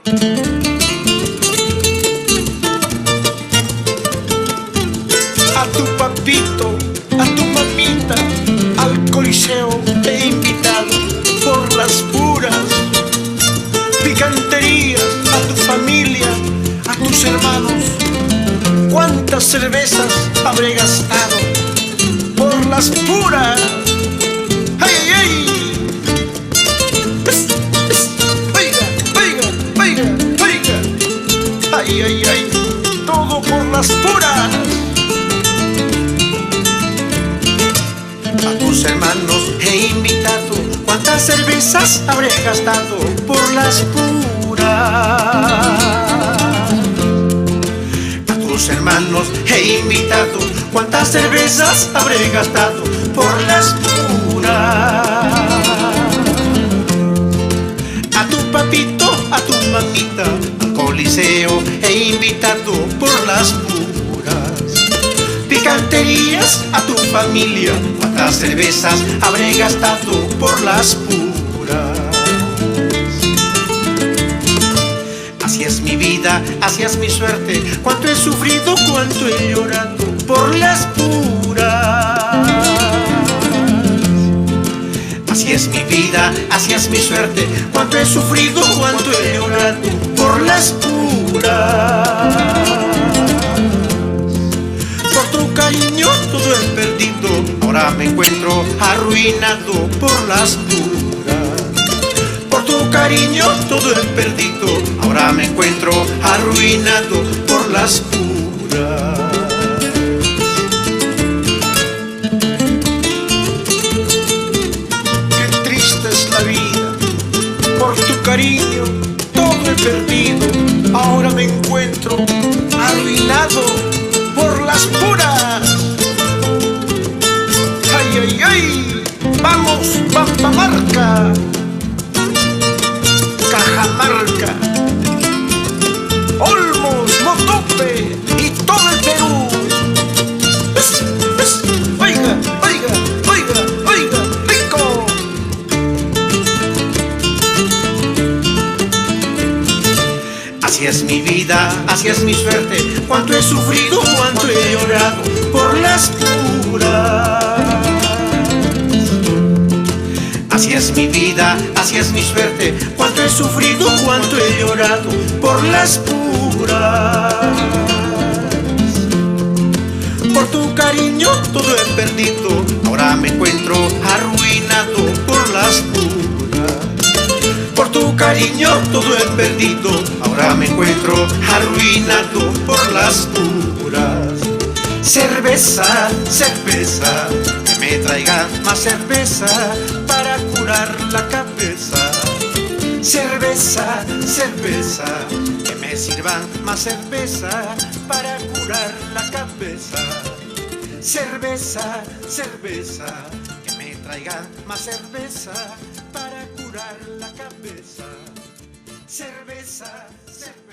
A tu papito, a tu mamita, al Coliseo te he invitado por las puras picanterías. A tu familia, a tus hermanos, cuántas cervezas habré gastado por las puras. ¡Ay, ay, ay! Oiga, oiga, oiga, oiga. ¡Ay, ay, ay! Todo por las puras. A tus hermanos he invitado, cuántas cervezas habré gastado por las puras. A tus hermanos he invitado, cuántas cervezas habré gastado por las puras. A tu papito, a tu mamita, al Coliseo he invitado por las puras picanterías. A tu familia, cuántas cervezas habré gastado por las puras. Así es mi vida, así es mi suerte, cuánto he sufrido, cuánto he llorado por las puras. Así es mi vida, así es mi suerte, cuánto he sufrido, cuánto he llorado por las puras. Por tu cariño todo he perdido, ahora me encuentro arruinado por las puras. Por tu cariño todo he perdido, ahora me encuentro arruinado por las puras. Qué triste es la vida, por tu cariño todo he perdido, ahora me encuentro arruinado por las puras. ¡Ay, ay, ay! ¡Vamos, Pampamarca! Cajamarca, Olmos, Motope y todo el Perú. Oiga, oiga, oiga, oiga, rico. Así es mi vida, así es mi suerte, cuánto he sufrido, cuánto he llorado por las puras. Así es mi vida, así es mi suerte, cuánto he sufrido, cuánto he llorado por las puras. Por tu cariño todo he perdido, ahora me encuentro arruinado por las puras. Por tu cariño todo he perdido, ahora me encuentro arruinado por las puras. Cerveza, cerveza, que me traigan más cerveza para curar la cabeza. Cerveza, cerveza, que me sirvan más cerveza para curar la cabeza. Cerveza, cerveza, que me traigan más cerveza para curar la cabeza. Cerveza, cerveza.